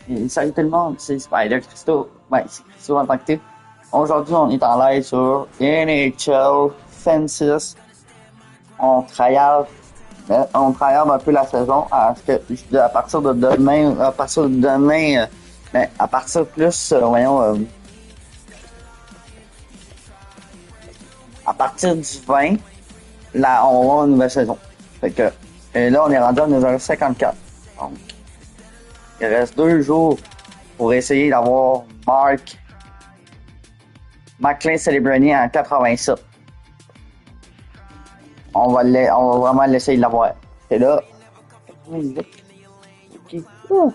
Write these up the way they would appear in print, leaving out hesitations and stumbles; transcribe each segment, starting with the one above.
Et salut tout le monde, c'est Spider Christo. Ouais, c'est Christo en tant que tel. Aujourd'hui, on est en live sur NHL FR PS5. On tryhard un peu la saison à partir de demain, à partir plus, à partir du 20, là, on va avoir une nouvelle saison. Fait que, et là, on est rendu à 9h54. Donc, il reste 2 jours pour essayer d'avoir McLean Celebrity en 87. On va vraiment l'essayer de l'avoir. Et là, ok, go.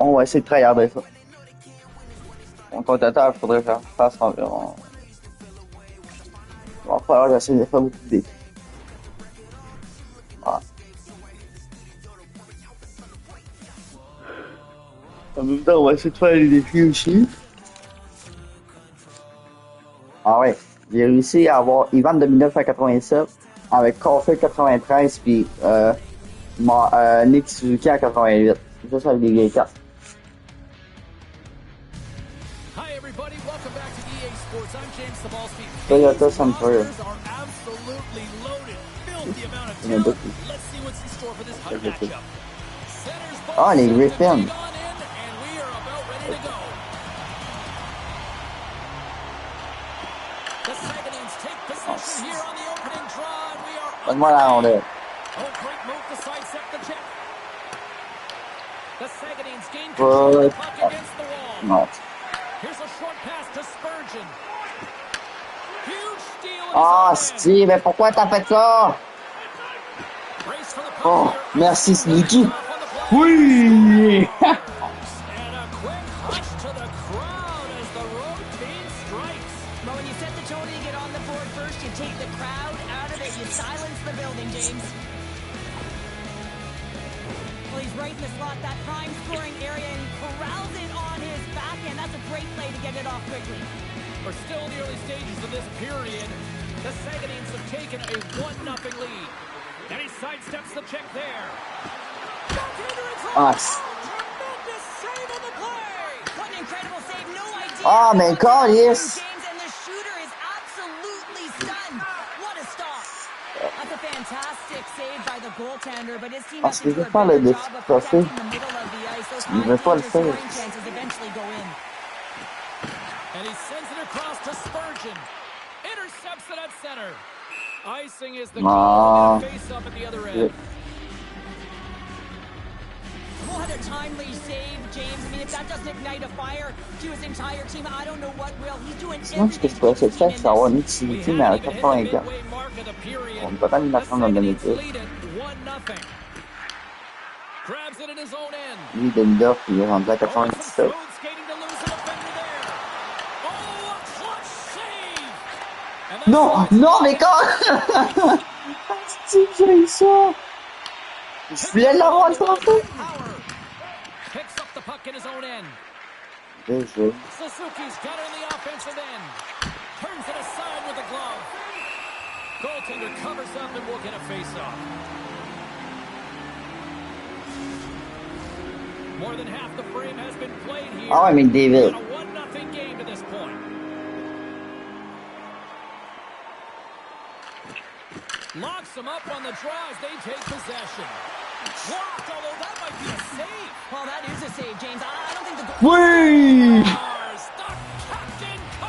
On va essayer de tryharder ça. Mon comptateur, il faudrait faire face environ. Il va falloir que j'essaie de faire beaucoup de défis. Voilà. En même temps, on va essayer de faire les défis aussi. Ah ouais, j'ai réussi à avoir Ivan de 1987 avec Coffee 93 puis Nick Suzuki à 88. Juste avec des vieilles cartes. Hi everybody, welcome back to EA Sports. I'm James Sabalski. Toyota Century. Absolutely loaded, filthy amount of talent. Let's see what's in store for this matchup. Ah, les Griffins. Donne-moi la rondelle. Non. Ah, Steve, mais pourquoi t'as fait ça? Oh, merci Sneaky. Oui! Right in the slot, that prime scoring area, and corrals it on his backhand. That's a great play to get it off quickly. We're still in the early stages of this period. The Sagadines have taken a 1-0 lead. And he sidesteps the check there. Nice. Tremendous save on the play. What an incredible save. No idea. Oh my God, yes. And the shooter is absolutely stunned. What a stop. That's a fantastic save by the goaltender, but his team has to do a better job of protecting the middle of the ice. Those high scoring chances eventually go in. And he sends it across to Spurgeon. Intercepts it at center. Icing is the goal. Face up at the other end. What a timely save, James. I mean, if that doesn't ignite a fire to his entire team, I don't know what will. He's doing everything. Moi, ce que je pourrais faire, c'est avoir Nick Suzuki, mais à 84. On peut pas lui attendre dans le métier. Lui, Denver, il est rendu à 97. Non, non, mais quand? C'est que j'ai eu ça. Je voulais l'avoir le tantôt. Bien joué. Suzuki's got it in the offensive end. Turns it aside with the glove. Goaltender covers up and will get a face-off. More than half the frame has been played here. Oh, I mean, David. A 1-0 game to this point. Locks them up on the draw as they take possession. Blocked, although that might be a save. Well, that is a save, James. I don't think the goal... Oui!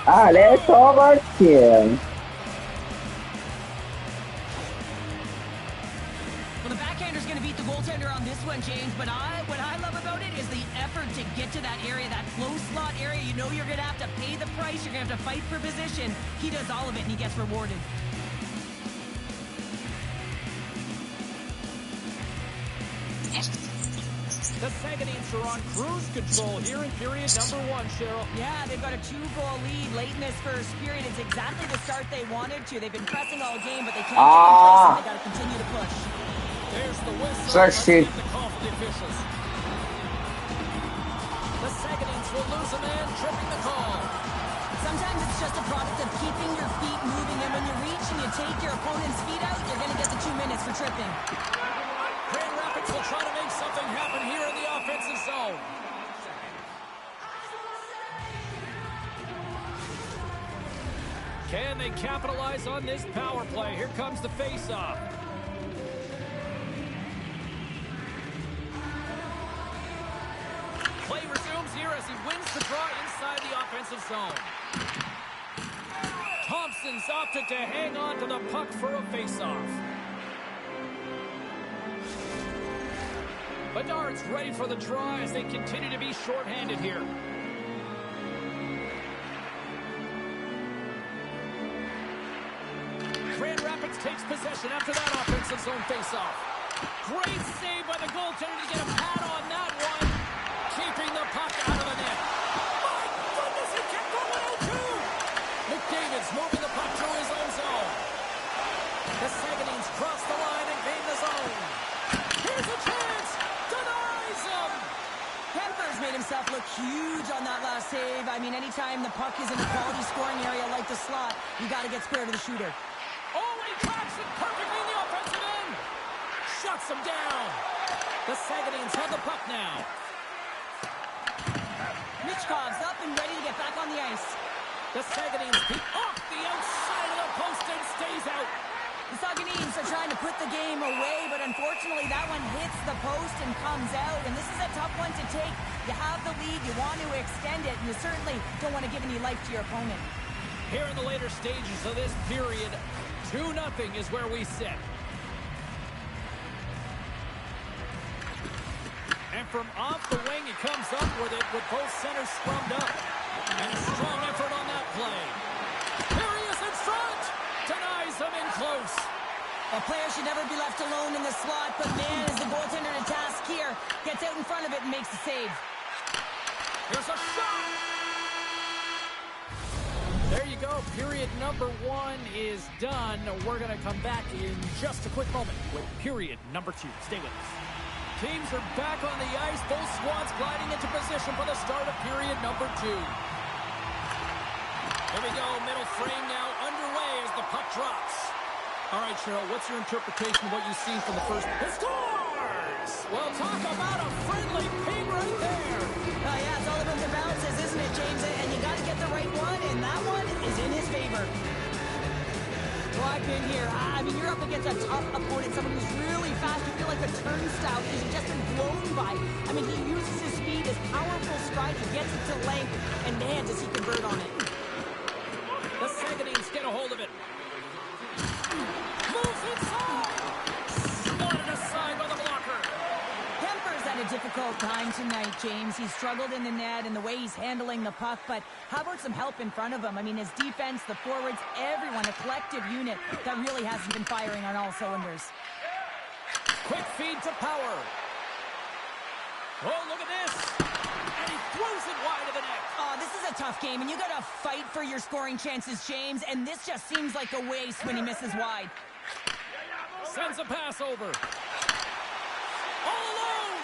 Allez, overkill. Well, the backhander's going to beat the goaltender on this one, James, but what I love about it is the effort to get to that area, that close slot area. You know you're going to have to pay the price. You're going to have to fight for position. He does all of it, and he gets rewarded. The Sagadines are on cruise control here in period number 1, Cheryl. Yeah, they've got a 2-goal lead late in this first period. It's exactly the start they wanted to. They've been pressing all game, but they can't get complacent. They got to continue to push. There's the whistle. Start shoot. The call for the officials. The Sagadines will lose a man tripping the call. Sometimes it's just a product of keeping your feet moving, and when you reach and you take your opponent's feet out, you're going to get the 2 minutes for tripping. Grand Rapids will try to make something happen here in the offensive zone. Can they capitalize on this power play? Here comes the face-off. Play resumes here as he wins the draw inside the offensive zone. Thompson's opted to hang on to the puck for a face-off. Bedard's ready for the draw as they continue to be shorthanded here. Grand Rapids takes possession after that offensive zone face-off. Great save by the goaltender to get a pad on that one. Keeping the puck out of the net. My goodness, he kept going out too! McDavid's moving the puck through his own zone. The Saguenay's cross the line and gain the zone. Here's a chance! Denies him! Kemper's made himself look huge on that last save. I mean, anytime the puck is in a quality scoring area like the slot, you got to get square to the shooter. Oh, and he traps it perfectly in the offensive end. Shuts him down. The Saguenay's have the puck now. Michkov's up and ready to get back on the ice. The Saguenay's keep off the outside of the post and stays out. The Saguenay's are trying to put the game away, but unfortunately that one hits the post and comes out, and this is a tough one to take. You have the lead, you want to extend it, and you certainly don't want to give any life to your opponent. Here in the later stages of this period, 2-0 is where we sit. And from off the wing, he comes up with it with both centers scrummed up. And a strong effort on that play. Here he is in front. Denies him in close. A player should never be left alone in the slot, but man, is the goaltender to task here. Gets out in front of it and makes the save. Here's a shot. There you go. Period number 1 is done. We're going to come back in just a quick moment with period number 2. Stay with us. Teams are back on the ice. Both squads gliding into position for the start of period number 2. Here we go. Middle frame now underway as the puck drops. All right, Cheryl, what's your interpretation of what you've seen from the first? He scores! Well, talk about a friendly ping right there. Yeah, it's all about the bounces, isn't it, James? And you got to get the right one, and that one is in his favor. Well, I've been here. I mean, you're up against a tough opponent, someone who's really fast. You feel like a turnstile because you've just been blown by. I mean, he uses his speed, his powerful stride, he gets it to length, and man, does he convert on it. The Saguenay's get a hold of it. Moves inside. Swatted aside by the blocker. Kemper's had a difficult time tonight, James. He's struggled in the net and the way he's handling the puck, but how about some help in front of him? I mean, his defense, the forwards, everyone, a collective unit that really hasn't been firing on all cylinders. Quick feed to Power. Oh, look at this. And he throws it wide of the net. Oh, this is a tough game, and you got to fight for your scoring chances, James, and this just seems like a waste when he misses wide. Sends a pass over. All alone.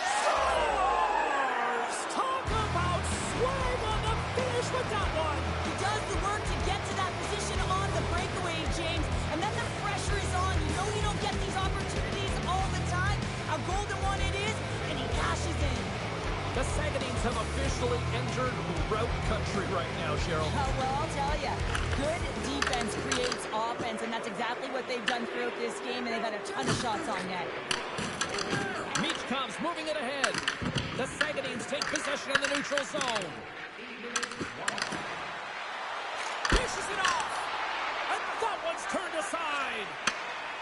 Scores! Talk about swag on the finish with that one. He does the work to get to that position on the breakaway, James, and then the pressure is on. You know you don't get these opportunities all the time. A golden one it is, and he cashes in. The Saguenay's have officially entered route country right now, Cheryl. Well, I'll tell you, good defense creates offense, and that's exactly what they've done throughout this game, and they've had a ton of shots on net. Michkov's moving it ahead. The Saguenay's take possession in the neutral zone. Dishes it off, and that one's turned aside.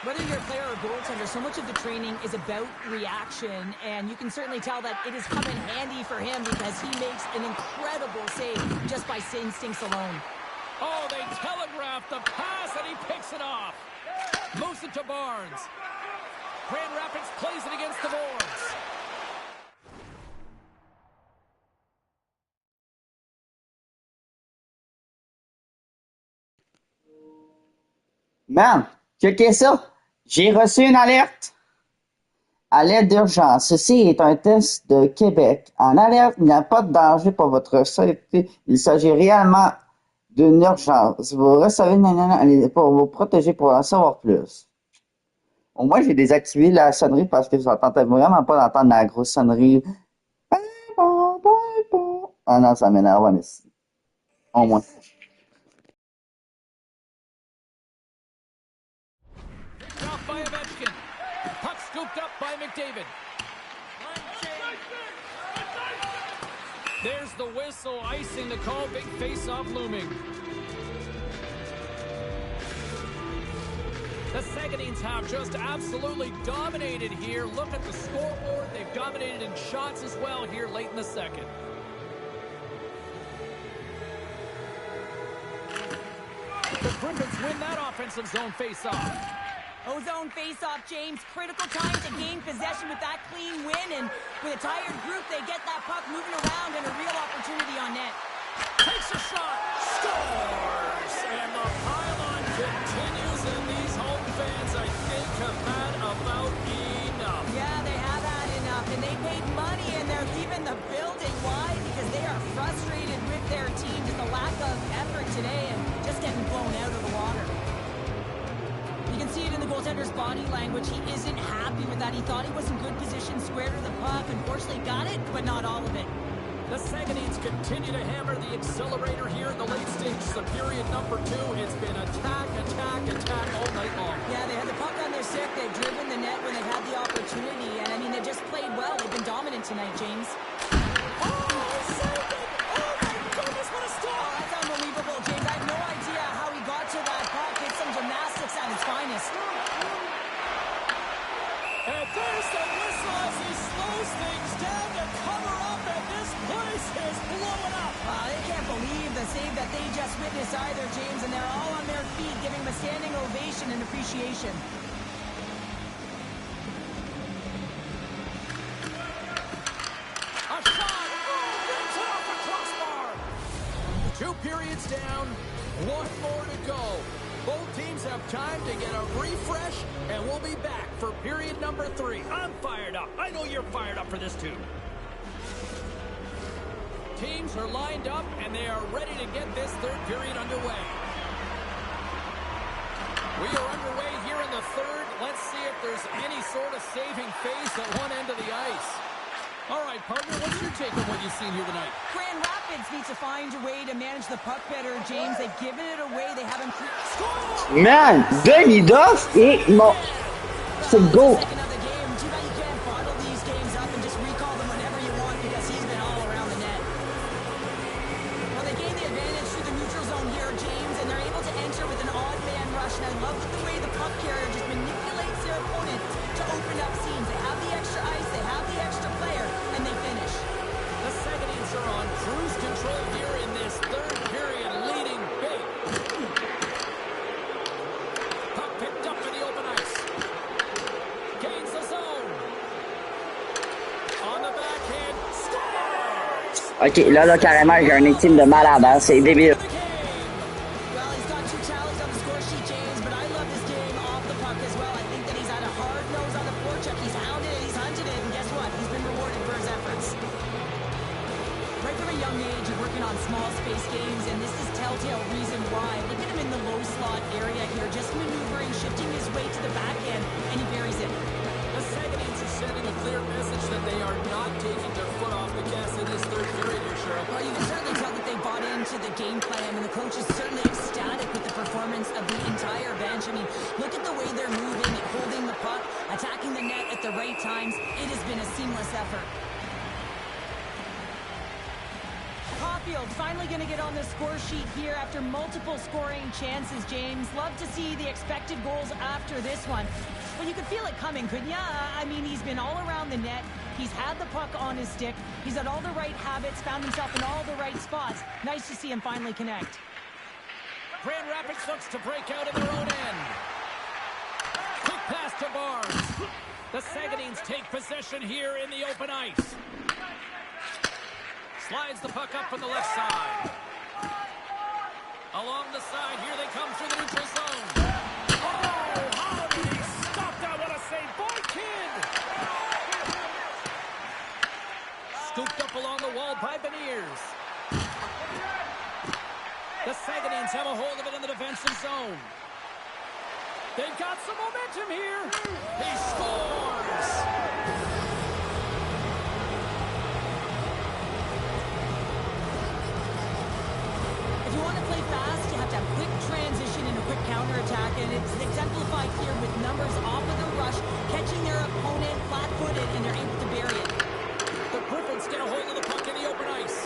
Whether you're a player or goaltender, so much of the training is about reaction, and you can certainly tell that it has come in handy for him because he makes an incredible save just by instincts alone. Oh, they telegraphed the pass, and he picks it off. Moves it to Barnes. Grand Rapids plays it against the boards. Man, checkez ça. J'ai reçu une alerte. À l'aide d'urgence. Ceci est un test de Québec. En alerte, il n'y a pas de danger pour votre sécurité. Il s'agit réellement d'une urgence. Vous recevez pour vous protéger pour en savoir plus. Au moins, j'ai désactivé la sonnerie parce que je n'entendais vraiment pas d'entendre la grosse sonnerie. Ah non, ça m'énerve, au moins. Dropped by Ovechkin. Puck scooped up by McDavid. There's the whistle, icing the call. Big face-off looming. The Saguenay's have just absolutely dominated here. Look at the scoreboard. They've dominated in shots as well here late in the second. The Griffins win that offensive zone face-off. Zone face-off, James. Critical time to gain possession with that clean win, and with a tired group, they get that puck moving around and a real opportunity on net. Takes a shot, scores, and the pile-on continues, and these home fans, I think, have had about enough. Yeah, they have had enough, and they paid money, and they're leaving the building. Why? Because they are frustrated with their team, just a lack of effort today, and just getting blown out of the water. You can see it in the goaltender's body language. He isn't happy with that. He thought he was in good position, square to the puck. Unfortunately, got it, but not all of it. The Saguenay's continue to hammer the accelerator here in the late stages of period number 2. It's been attack, attack, attack all night long. Yeah, they had the puck on their stick. They've driven the net when they've had the opportunity. And, I mean, they just played well. They've been dominant tonight, James. Oh, saved it! Oh, my goodness, what a stop! Oh, that's unbelievable, James. I have no idea how he got to that puck. It's some gymnastics at its finest. And there's the whistle as he slows things down to cover up, and this place is blowing up. They can't believe the save that they just witnessed either, James, and they're all on their feet giving him a standing ovation and appreciation. A shot! Oh, rips it off the crossbar! 2 periods down, 1 more to go. Both teams have time to get a refresh, and we'll be back for period number 3. I'm fired up. I know you're fired up for this too. Teams are lined up, and they are ready to get this 3rd period underway. We are underway here in the 3rd. Let's see if there's any sort of saving face at one end of the ice. All right, partner, what's your take on what you've seen here tonight? Grand Rapids needs to find a way to manage the puck better, James. They've given it away. They haven't... Man, Demidoff et mon... C'est le goal. Second of the game. Too bad you can't bottle these games up and just recall them whenever you want because he's been all around the net. Well, they gain the advantage through the neutral zone here, James, and they're able to enter with an odd man rush. And I love the way the puck carrier just manipulates their opponent to open up seams. They have the extra ice, they have the extra player, and they finish. The Saguenay's are on cruise control here in this 3rd period, leading big. Puck picked up in the open ice. Gains the zone. On the backhand, scores! Ok, là, carrément, j'ai un ultime de malade, hein, c'est débile. Well, he's got 2 tallies on the score sheet, James, but I love his game off the puck as well. I think that he's had a hard nose on the forecheck. He's hounded it, he's hunted it, and guess what? He's been rewarded for his efforts. Right from a young age, you're working on small space games, and this is telltale reason why. Look at him in the low slot area here, just maneuvering, shifting his way to the backhand, and he buries it. The Saguenay's are sending a clear message that they are not taking their foot off the gas in this 3rd period here, Cheryl. Well, you can certainly tell that they bought into the game plan, and the coach is certainly ecstatic with the performance of the entire bench. I mean, look at the way they're moving, holding the puck, attacking the net at the right times. It has been a seamless effort. Caulfield finally going to get on the score sheet here after multiple scoring chances, James. Love to see the expected goals after this one. Well, you could feel it coming, couldn't ya? I mean, he's been all around the net. He's had the puck on his stick. He's had all the right habits, found himself in all the right spots. Nice to see him finally connect. Grand Rapids looks to break out in their own end. Quick pass to Barnes. The Saguenay's take possession here in the open ice. Slides the puck up from the left side. Along the side, here they come through the neutral zone. Oh, how did he stop that? What a save by Kidd! Scooped up along the wall by Beniers. The Saguenayens have a hold of it in the defensive zone. They've got some momentum here. He scores! If you want to play fast, you have to have quick transition and a quick counterattack, and it's exemplified here with numbers off of the rush, catching their opponent flat-footed, and they're able to bury it. The Griffins get a hold of the puck in the open ice.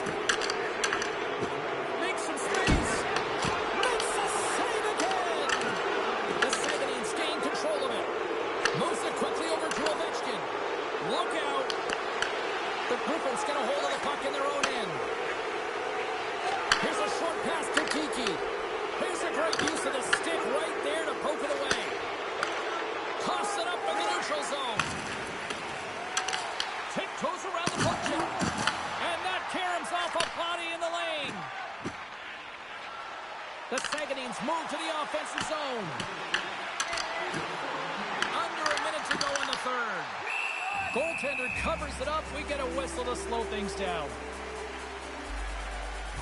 Makes some space. Makes a save again. The Saguenayens gain control of it. Moves it quickly over to Ovechkin. Look out. The Griffins get a hold of the puck in their own end. Here's a short pass to Kiki. Here's a great use of the stick right there to poke it away. Toss it up in the neutral zone. Tiptoes around the puck check. And that caroms off a body in the lane. The Saguenayens move to the offensive zone. Under a minute to go in the third. Goaltender covers it up. We get a whistle to slow things down.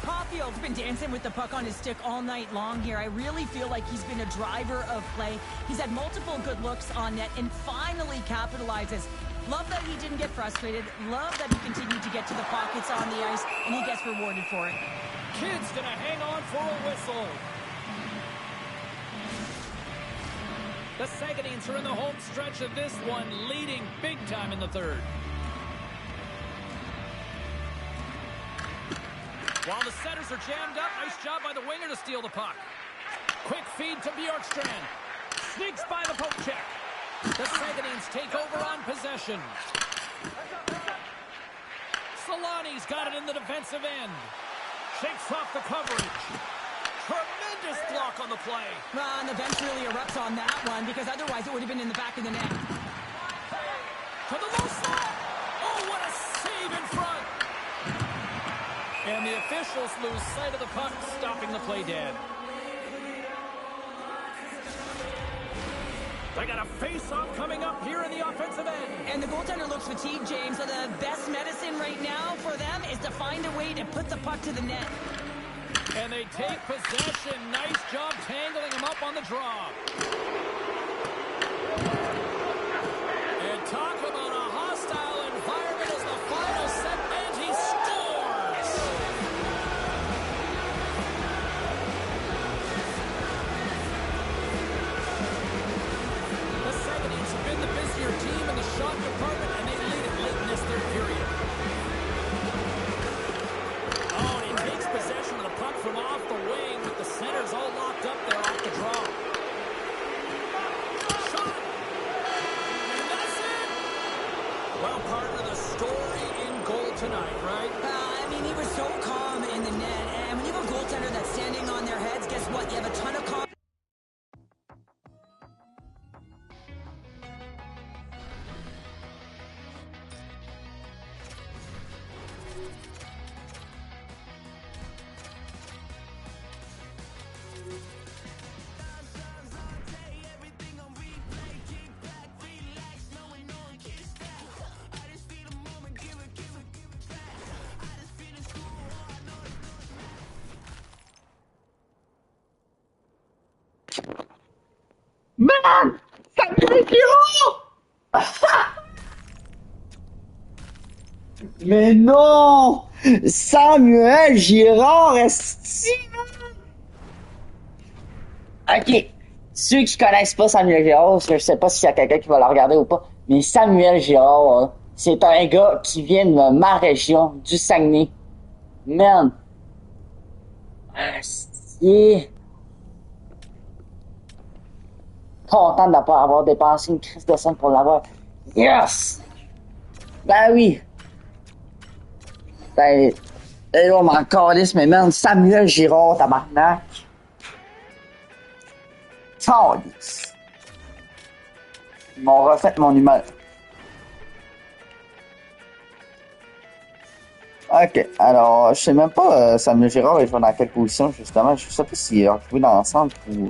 Caulfield's been dancing with the puck on his stick all night long here. I really feel like he's been a driver of play. He's had multiple good looks on net and finally capitalizes. Love that he didn't get frustrated. Love that he continued to get to the pockets on the ice, and he gets rewarded for it. Kid's gonna hang on for a whistle. The Saguenayens are in the home stretch of this one, leading big time in the third. While the setters are jammed up, nice job by the winger to steal the puck. Quick feed to Bjorkstrand. Sneaks by the poke check. The Saguenayens take over on possession. Solani's got it in the defensive end. Shakes off the coverage. Tremendous block on the play. Well, and the bench really erupts on that one because otherwise it would have been in the back of the net. To the low slot. Oh, what a save in front. And the officials lose sight of the puck, stopping the play dead. They got a face-off coming up here in the offensive end. And the goaltender looks fatigued, James, so the best medicine right now for them is to find a way to put the puck to the net. And they take possession. Nice job tangling him up on the draw. And talk about a hostile environment as the final set, and he scores! The Saguenayens have been the busier team in the shot department, and they lead it late in this third period. Oh, and he takes possession of the puck from off the wing with the centers all locked up there off the draw. Shot! And that's it! Well, part of the story in goal tonight, right? I mean, he was so calm in the net, and when you have a goaltender that's standing on their heads, guess what? You have a ton of confidence. Man! Samuel Girard! Mais non! Samuel Girard, esti! Ok. Ceux qui connaissent pas Samuel Girard, parce que je sais pas s'il y a quelqu'un qui va le regarder ou pas, mais Samuel Girard, c'est un gars qui vient de ma région, du Saguenay. Man! Esti! Content de ne pas avoir dépensé une crise de scène pour l'avoir. Yes! Ben oui! Ben, là, on m'en calisse, mais man, Samuel Girard, tabarnak! Calisse! Ils m'ont refait mon humeur. Ok, alors, je sais même pas, Samuel Girard, il joue dans quelle position, justement. Je sais pas s'il est retrouvé dans l'ensemble ou...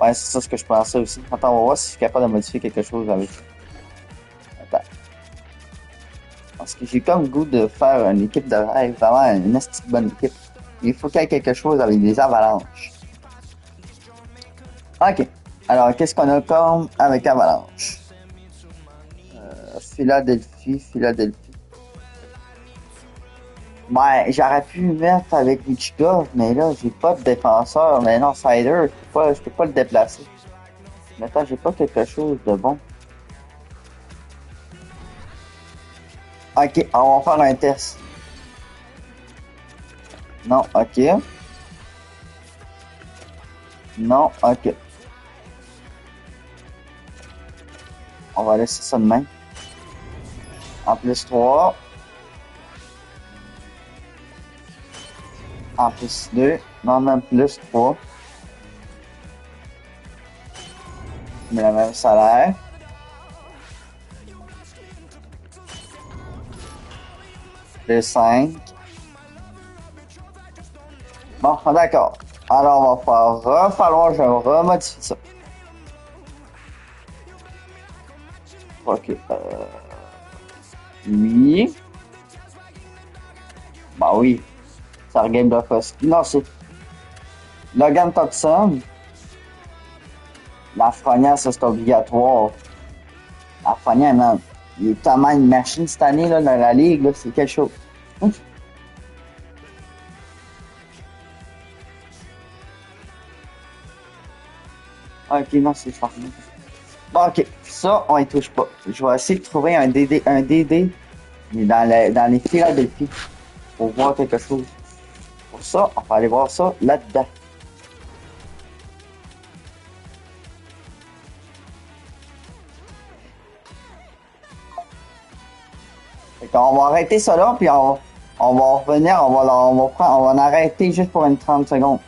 Ouais, c'est ça ce que je pensais aussi. Attends, on va voir si je suis capable de modifier quelque chose avec. Attends. Parce que j'ai comme le goût de faire une équipe de rêve, vraiment une esti de bonne équipe. Il faut qu'il y ait quelque chose avec des avalanches. Ok. Alors, qu'est-ce qu'on a comme avec avalanche? Philadelphie. Ouais, j'aurais pu mettre avec Michigov, mais là, j'ai pas de défenseur. Mais non, Sider, je peux pas le déplacer. Mais attends, j'ai pas quelque chose de bon. Ok, on va faire un test. Non, ok. Non, ok. On va laisser ça de même. En plus 3. En plus 2. Non, même plus 3. Mais le même salaire. Plus 5. Bon, d'accord. Alors, falloir que je remodifie ça. Ok. Oui. Bah oui. C'est un game de poste. Non, c'est Logan Thompson. Lafrenière, ça c'est obligatoire. Lafrenière, man. Il est tellement une machine cette année là, dans la ligue, là, c'est quelque chose. Ok, non, c'est Lafrenière. Bon, ok. Ça, on y touche pas. Je vais essayer de trouver un DD dans les Philadelphie pour voir quelque chose. Pour ça, on va aller voir ça là-dedans. Fait qu'on va arrêter ça là, puis on va revenir, on va en arrêter juste pour une 30 secondes.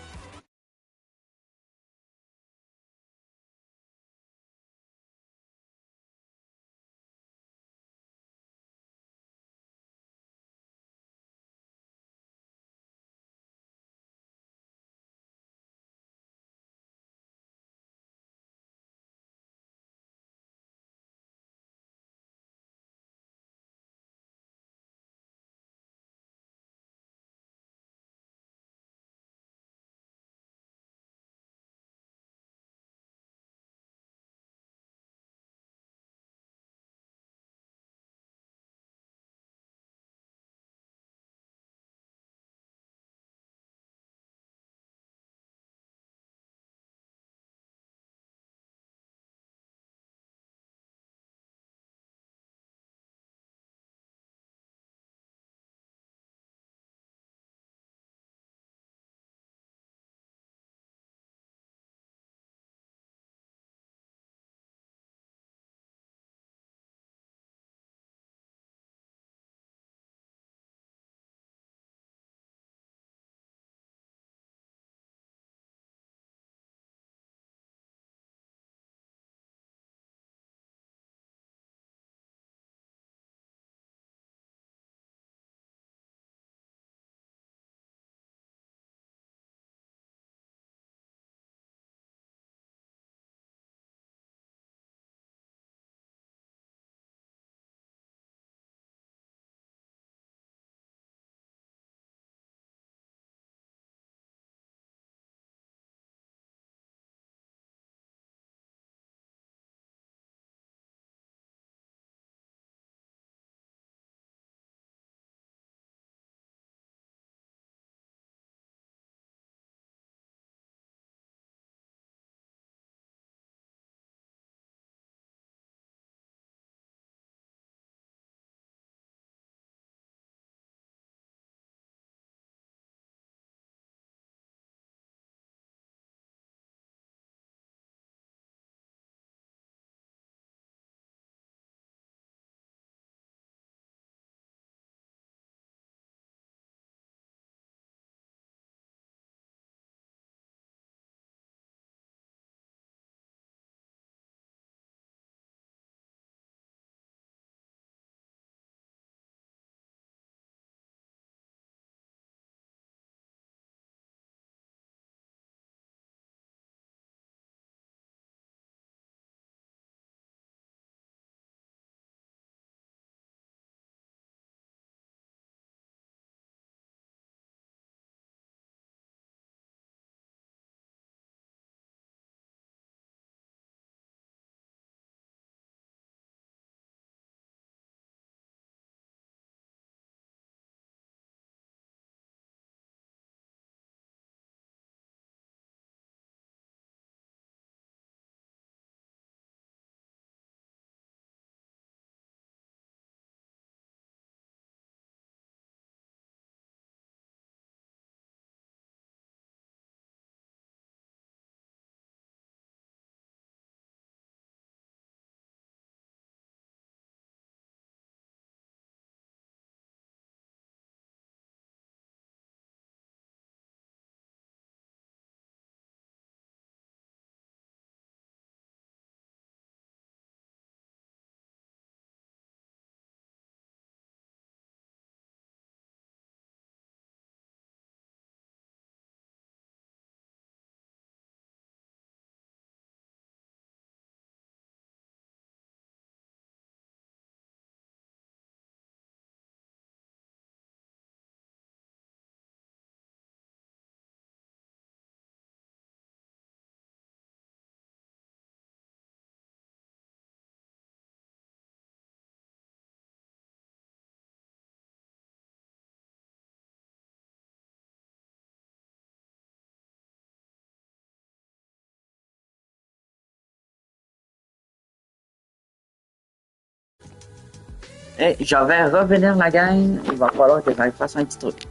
Hey, je vais revenir la gang. Il va falloir que j'aille faire un petit truc.